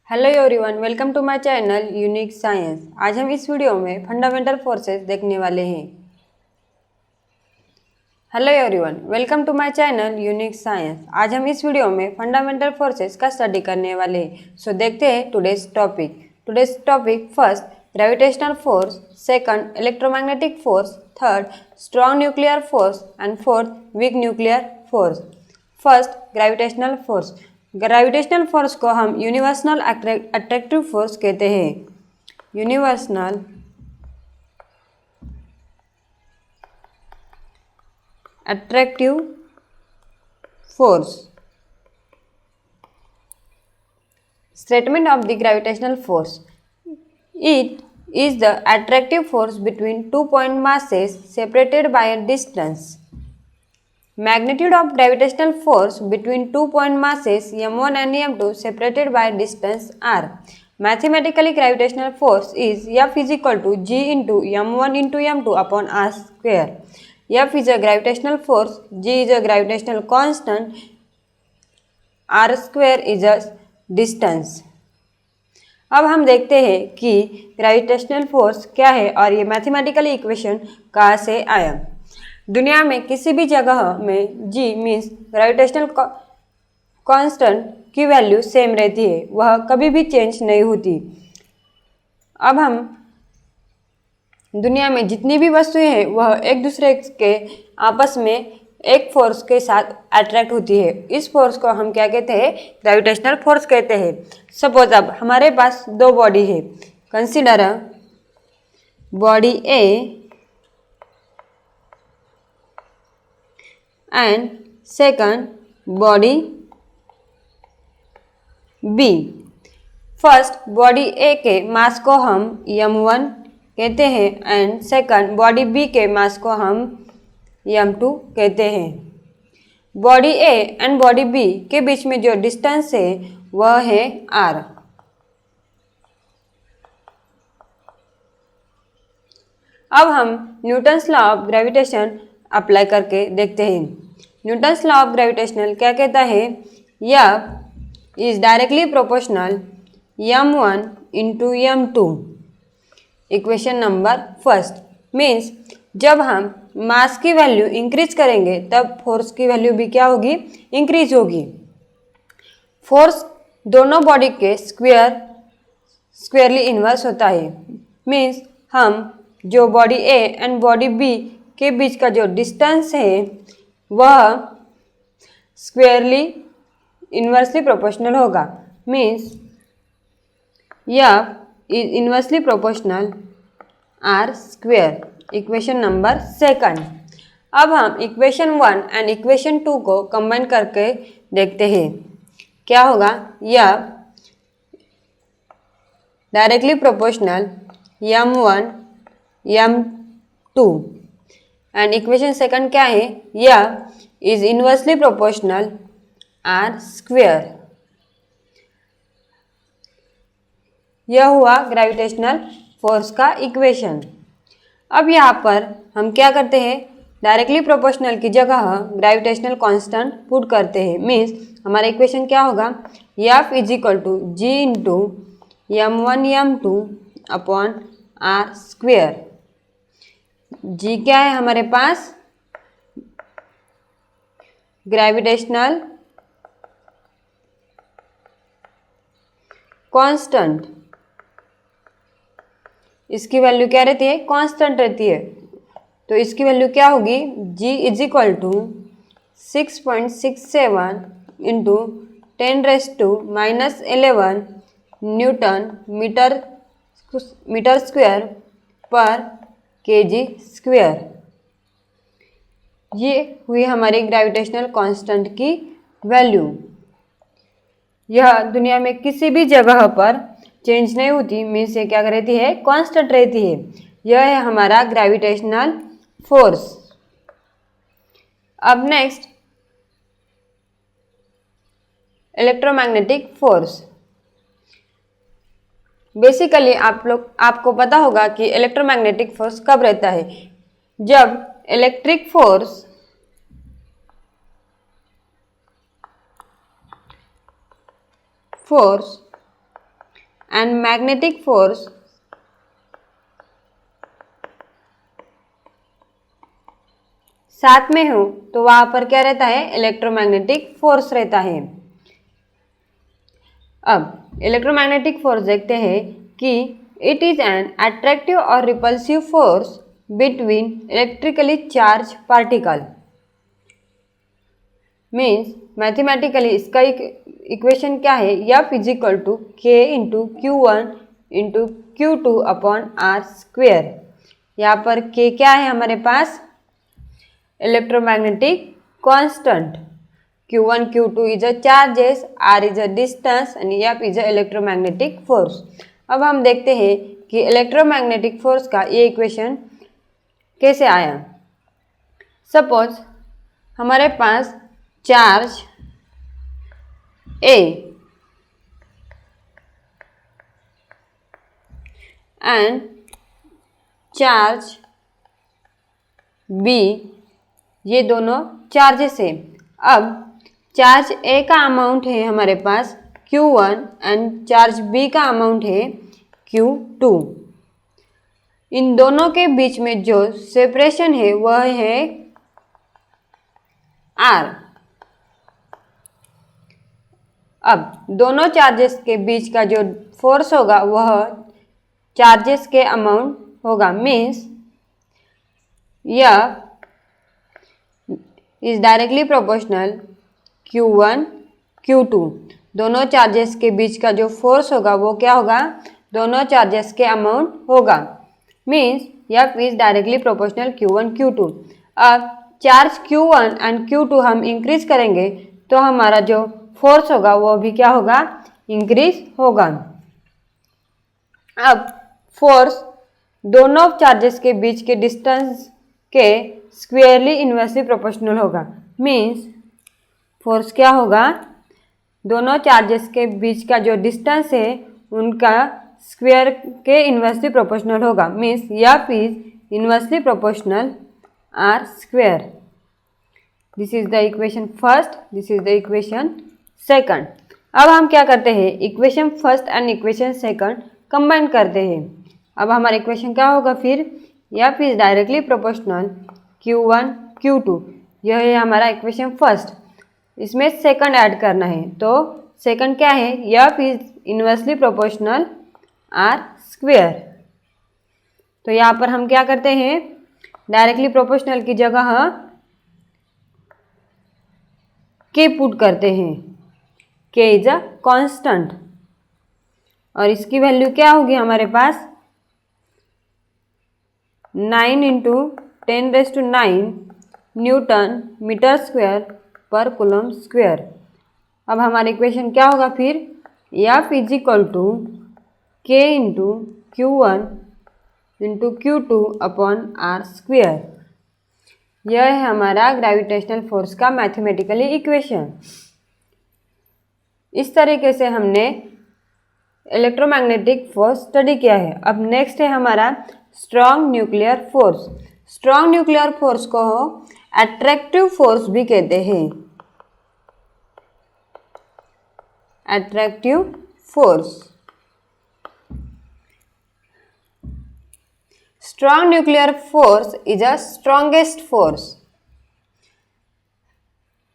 Hello everyone, welcome to my channel unique science. आज हम इस वीडियो में फंडामेंटल फोर्सेस देखने वाले हैं। Hello everyone, welcome to my channel unique science. आज हम इस वीडियो में फंडामेंटल फोर्सेस का स्टडी करने वाले हैं। सो देखते हैं today's topic. First, gravitational force. Second, electromagnetic force. Third, strong nuclear force and fourth, weak nuclear force. First, gravitational force. Gravitational force को हम यूनिवर्सल अट्रैक्टिव फोर्स कहते हैं। Universal attractive force. Statement of the gravitational force. It is the attractive force between two point masses separated by a distance. Magnitude of gravitational force between two point masses m1 and m2 separated by distance r. Mathematically, gravitational force is F is equal to G into m1 into m2 upon r square. F is a gravitational force, G is a gravitational constant, r square is a distance. अब हम देखते हैं कि gravitational force क्या है और ये mathematical equation कहाँ से आया। दुनिया में किसी भी जगह में G मीन्स ग्रेविटेशनल कांस्टेंट की वैल्यू सेम रहती है, वह कभी भी चेंज नहीं होती। अब हम दुनिया में जितनी भी वस्तुएं हैं वह एक दूसरे के आपस में एक फोर्स के साथ अट्रैक्ट होती है। इस फोर्स को हम क्या कहते हैं? ग्रेविटेशनल फोर्स कहते हैं। सपोज अब हमारे पास दो बॉडी है। Consider body A and second body B. First body A के मास को हम m1 कहते हैं एंड सेकंड बॉडी बी के मास को हम m2 कहते हैं। Body A and body B के बीच में जो डिस्टेंस है वह है r। अब हम Newton's law of gravitation apply करके देखते हैं। न्यूटन्स लॉ ऑफ ग्रेविटेशनल क्या कहता है? F is directly proportional m1 into m2। Equation number first means जब हम मास की वैल्यू इंक्रीज करेंगे तब फोर्स की वैल्यू भी क्या होगी? इंक्रीज होगी। फोर्स दोनों बॉडी के स्क्वेयरली इन्वर्स होता है। मीन्स हम जो body A and body B के बीच का जो डिस्टेंस है वह स्क्वेयरली इन्वर्सली प्रोपोर्शनल होगा। Means F is inversely proportional r square. Equation number second. अब हम इक्वेशन 1 एंड इक्वेशन 2 को कंबाइन करके देखते हैं क्या होगा। F directly proportional m1 m2 and equation second क्या है? F is inversely proportional r square. यह हुआ ग्रेविटेशनल फोर्स का इक्वेशन। अब यहाँ पर हम क्या करते हैं? डायरेक्टली प्रोपोर्शनल की जगह ग्रेविटेशनल कांस्टेंट पुट करते हैं। मीन्स हमारा इक्वेशन क्या होगा? F is equal to G into m1 m2 upon r square. G क्या है हमारे पास? Gravitational constant. इसकी वैल्यू क्या रहती है? कांस्टेंट रहती है। तो इसकी वैल्यू क्या होगी? G is equal to 6.67 into 10⁻⁻11 newton metre square पर kg स्क्वेयर। ये हुई हमारी ग्रेविटेशनल कांस्टेंट की वैल्यू। यह दुनिया में किसी भी जगह पर चेंज नहीं होती। मीन्स ये क्या रहती है? कांस्टेंट रहती है। यह है हमारा ग्रेविटेशनल फोर्स। अब नेक्स्ट इलेक्ट्रोमैग्नेटिक फोर्स। बेसिकली आपको पता होगा कि इलेक्ट्रोमैग्नेटिक फोर्स कब रहता है? जब electric force and magnetic force साथ में हो तो वहां पर क्या रहता है, इलेक्ट्रोमैग्नेटिक फोर्स रहता है। अब इलेक्ट्रोमैग्नेटिक फोर्स देखते हैं कि इट इज एन अट्रैक्टिव और repulsive force between electrically charge particle. Means mathematically इसका इक्वेशन क्या है, F is equal to K into Q one into Q two upon R square. यहाँ पर के क्या है हमारे पास, electromagnetic constant, Q1 Q2 is a charges, R is a distance and F is a electromagnetic force। अब हम देखते हैं कि इलेक्ट्रोमैग्नेटिक फोर्स का ये इक्वेशन कैसे आया। सपोज हमारे पास charge A and charge B, ये दोनों चार्जेस है। अब चार्ज A का अमाउंट है हमारे पास Q1 एंड चार्ज B का अमाउंट है Q2। इन दोनों के बीच में जो सेपरेशन है वह है R। अब दोनों चार्जेस के बीच का जो फोर्स होगा वह चार्जेस के अमाउंट होगा। मीन्स यह is directly proportional Q1 Q2। दोनों चार्जेस के बीच का जो फोर्स होगा वो क्या होगा, दोनों चार्जेस के अमाउंट होगा। Means F is directly proportional Q1 Q2। अब चार्ज Q1 एंड Q2 हम इंक्रीज करेंगे तो हमारा जो फोर्स होगा वो भी क्या होगा, इंक्रीज होगा। अब फोर्स दोनों चार्जेस के बीच के डिस्टेंस के स्क्वेयरली इन्वर्सली प्रोपोर्शनल होगा। मीन्स फोर्स क्या होगा, दोनों चार्जेस के बीच का जो डिस्टेंस है उनका स्क्वेयर के इन्वर्सली प्रोपोर्शनल होगा। Means F is inversely proportional r square. This is the equation first, this is the equation second. अब हम क्या करते हैं, equation first and equation second combine करते हैं। अब हमारा इक्वेशन क्या होगा फिर, F is directly proportional Q1 Q2, यह है हमारा इक्वेशन फर्स्ट। इसमें सेकंड ऐड करना है तो सेकंड क्या है, F is inversely proportional r square. तो यहाँ पर हम क्या करते हैं, डायरेक्टली प्रोपोर्शनल की जगह K पुट करते हैं। K इज अ कांस्टेंट और इसकी वैल्यू क्या होगी हमारे पास, 9 इंटू 10⁹ न्यूटन मीटर स्क्वायर पर कूलम स्क्वायर। अब हमारा इक्वेशन क्या होगा फिर, F is equal to K into Q1 into Q2 upon r square. यह है हमारा ग्रेविटेशनल फोर्स का मैथमेटिकली इक्वेशन। इस तरीके से हमने इलेक्ट्रोमैग्नेटिक फोर्स स्टडी किया है। अब नेक्स्ट है हमारा strong nuclear force. Strong nuclear force को अट्रैक्टिव फोर्स भी कहते हैं। Attractive force, strong nuclear force is a strongest force.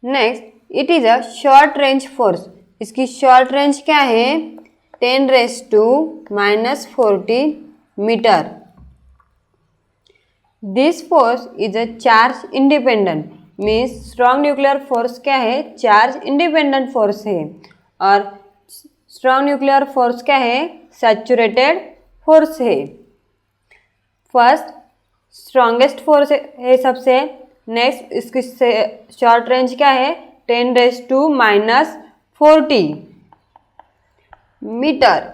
Next, it is a short range force. इसकी शॉर्ट रेंज क्या है, 10⁻⁻40 मीटर। This force is a charge independent. Means strong nuclear force क्या है, चार्ज इंडिपेंडेंट फोर्स है। और strong nuclear force क्या है, सैचुरेटेड फोर्स है। फर्स्ट स्ट्रॉन्गेस्ट फोर्स है सबसे। नेक्स्ट इसकी शॉर्ट रेंज क्या है, 10⁻⁻40 मीटर।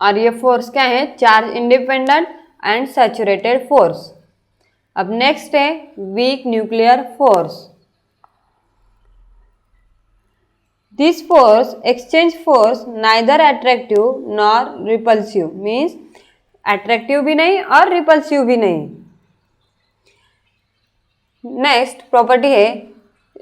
और ये फोर्स क्या है, charge independent and saturated force. अब नेक्स्ट है weak nuclear force. This force exchange force neither attractive nor repulsive. Means attractive भी नहीं और रिपल्सिव भी नहीं। नेक्स्ट प्रॉपर्टी है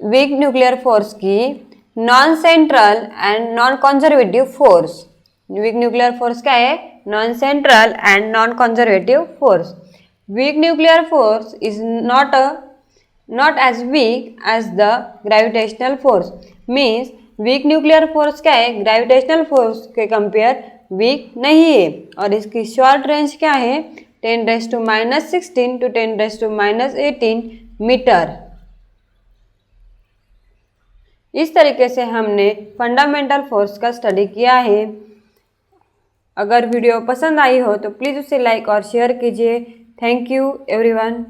वीक न्यूक्लियर फोर्स की, non central and non conservative force. Weak nuclear force क्या है? Non central and non conservative force. Weak nuclear force is not as weak as the gravitational force. Means weak nuclear force क्या है? Gravitational force के compare week नहीं है. और इसकी short range क्या है? 10⁻⁻16 to 10⁻18 मीटर. इस तरीके से हमने फंडामेंटल फोर्स का स्टडी किया है. अगर वीडियो पसंद आई हो तो प्लीज़ उसे लाइक और शेयर कीजिए. Thank you everyone.